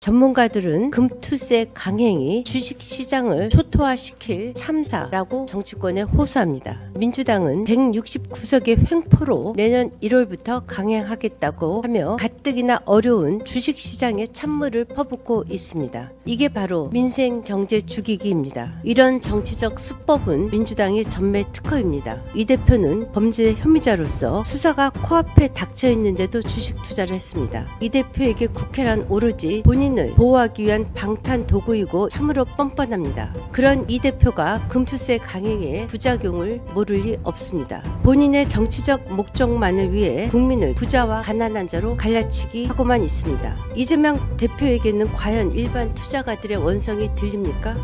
전문가들은 금투세 강행이 주식시장을 초토화시킬 참사라고 정치권에 호소합니다. 민주당은 169석의 횡포로 내년 1월부터 강행하겠다고 하며 가뜩이나 어려운 주식시장에 찬물을 퍼붓고 있습니다. 이게 바로 민생 경제 죽이기입니다. 이런 정치적 수법은 민주당의 전매 특허입니다. 이 대표는 범죄 혐의자로서 수사가 코앞에 닥쳐 있는데도 주식 투자를 했습니다. 이 대표에게 국회란 오로지 본인을 보호하기 위한 방탄 도구이고 참으로 뻔뻔합니다. 그런 이 대표가 금투세 강행의 부작용을 모를 리 없습니다. 본인의 정치적 목적만을 위해 국민을 부자와 가난한 자로 갈라치기 하고만 있습니다. 이재명 대표에게는 과연 일반 투자가들의 원성이 들립니까?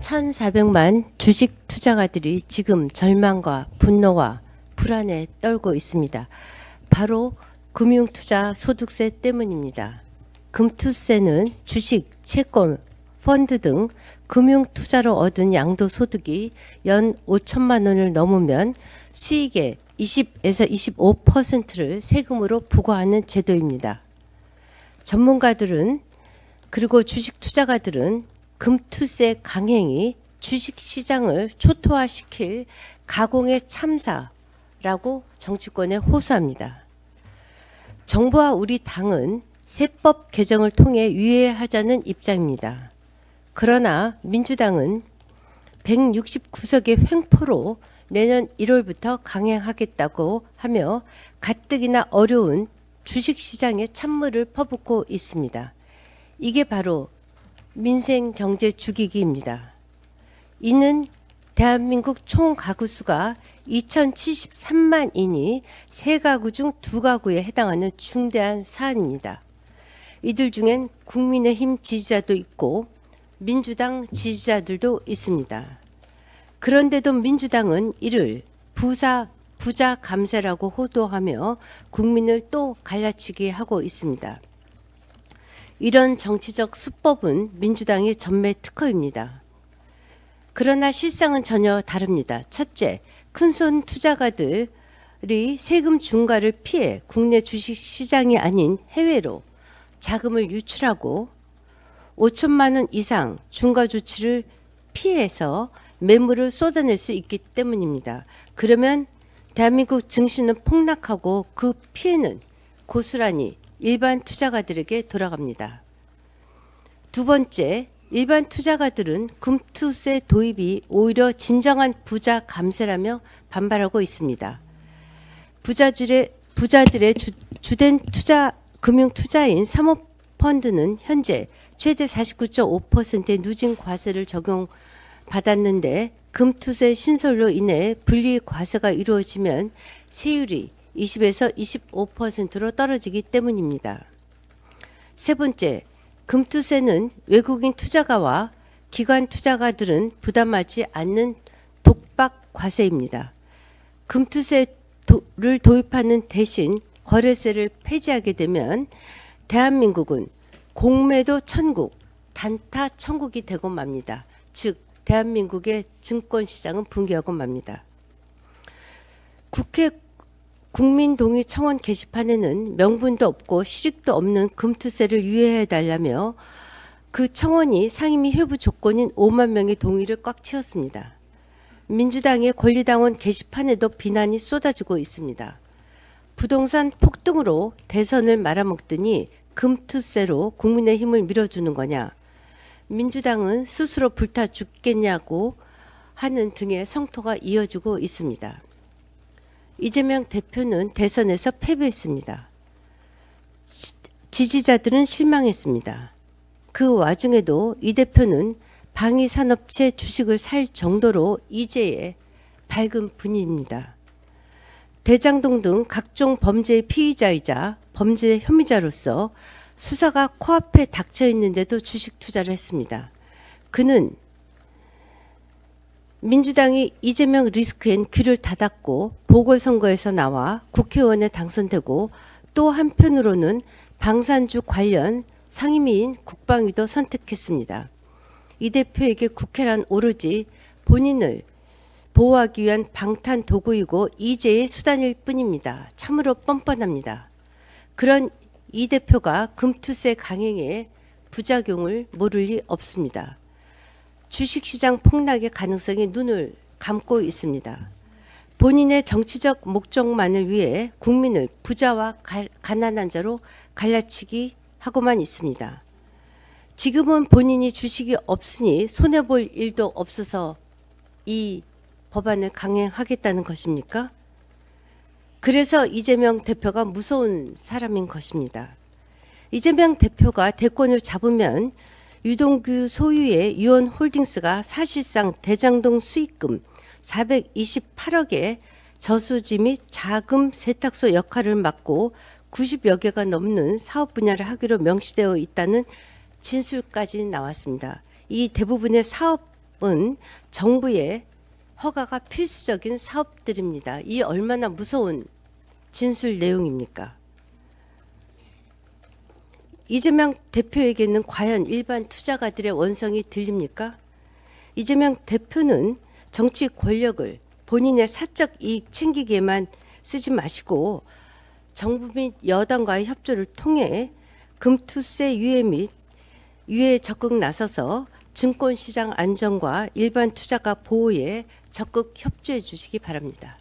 1,400만 주식 투자가들이 지금 절망과 분노와 불안에 떨고 있습니다. 바로 금융투자 소득세 때문입니다. 금투세는 주식, 채권, 펀드 등 금융투자로 얻은 양도소득이 연 5천만 원을 넘으면 수익의 20에서 25%를 세금으로 부과하는 제도입니다. 전문가들은 그리고 주식 투자가들은 금투세 강행이 주식시장을 초토화시킬 가공의 참사라고 정치권에 호소합니다. 정부와 우리 당은 세법 개정을 통해 유예하자는 입장입니다. 그러나 민주당은 169석의 횡포로 내년 1월부터 강행하겠다고 하며 가뜩이나 어려운 주식시장에 찬물을 퍼붓고 있습니다. 이게 바로 민생 경제 죽이기입니다. 이는 대한민국 총 가구 수가 2,073만인이 3가구 중 2가구에 해당하는 중대한 사안입니다. 이들 중엔 국민의힘 지지자도 있고 민주당 지지자들도 있습니다. 그런데도 민주당은 이를 부자 감세라고 호도하며 국민을 또 갈라치기 하고 있습니다. 이런 정치적 수법은 민주당의 전매 특허입니다. 그러나 실상은 전혀 다릅니다. 첫째, 큰손 투자가들이 세금 중과를 피해 국내 주식시장이 아닌 해외로 자금을 유출하고 5천만 원 이상 중과 조치를 피해서 매물을 쏟아낼 수 있기 때문입니다. 그러면 대한민국 증시는 폭락하고 그 피해는 고스란히 일반 투자가들에게 돌아갑니다. 두 번째, 일반 투자가들은 금투세 도입이 오히려 진정한 부자 감세라며 반발하고 있습니다. 부자들의 주된 금융투자인 사모펀드는 현재 최대 49.5%의 누진 과세를 적용받았는데 금투세 신설로 인해 분리 과세가 이루어지면 세율이 20에서 25%로 떨어지기 때문입니다. 세 번째, 금투세는 외국인 투자가와 기관 투자가들은 부담하지 않는 독박 과세입니다. 금투세를 도입하는 대신 거래세를 폐지하게 되면 대한민국은 공매도 천국, 단타 천국이 되고 맙니다. 즉 대한민국의 증권시장은 붕괴하고 맙니다. 국회 국민동의 청원 게시판에는 명분도 없고 실익도 없는 금투세를 유예해달라며 그 청원이 상임위 회부 조건인 5만 명의 동의를 꽉 채웠습니다. 민주당의 권리당원 게시판에도 비난이 쏟아지고 있습니다. 부동산 폭등으로 대선을 말아먹더니 금투세로 국민의 힘을 밀어주는 거냐, 민주당은 스스로 불타 죽겠냐고 하는 등의 성토가 이어지고 있습니다. 이재명 대표는 대선에서 패배했습니다. 지지자들은 실망했습니다. 그 와중에도 이 대표는 방위산업체 주식을 살 정도로 이제의 밝은 분입니다. 대장동 등 각종 범죄의 피의자이자 범죄 혐의자로서 수사가 코앞에 닥쳐 있는데도 주식 투자를 했습니다. 그는 민주당이 이재명 리스크엔 귀를 닫았고 보궐선거에서 나와 국회의원에 당선되고 또 한편으로는 방산주 관련 상임위인 국방위도 선택했습니다. 이 대표에게 국회란 오로지 본인을 보호하기 위한 방탄 도구이고 이재의 수단일 뿐입니다. 참으로 뻔뻔합니다. 그런 이 대표가 금투세 강행의 부작용을 모를 리 없습니다. 주식시장 폭락의 가능성에 눈을 감고 있습니다. 본인의 정치적 목적만을 위해 국민을 부자와 가난한 자로 갈라치기 하고만 있습니다. 지금은 본인이 주식이 없으니 손해볼 일도 없어서 이 법안을 강행하겠다는 것입니까? 그래서 이재명 대표가 무서운 사람인 것입니다. 이재명 대표가 대권을 잡으면 유동규 소유의 유원홀딩스가 사실상 대장동 수익금 428억의 저수지 및 자금 세탁소 역할을 맡고 90여 개가 넘는 사업 분야를 하기로 명시되어 있다는 진술까지 나왔습니다. 이 대부분의 사업은 정부의 허가가 필수적인 사업들입니다. 이 얼마나 무서운 진술 내용입니까? 이재명 대표에게는 과연 일반 투자가들의 원성이 들립니까? 이재명 대표는 정치 권력을 본인의 사적 이익 챙기기에만 쓰지 마시고 정부 및 여당과의 협조를 통해 금투세 유예 및 유예 적극 나서서 증권시장 안정과 일반 투자가 보호에 적극 협조해 주시기 바랍니다.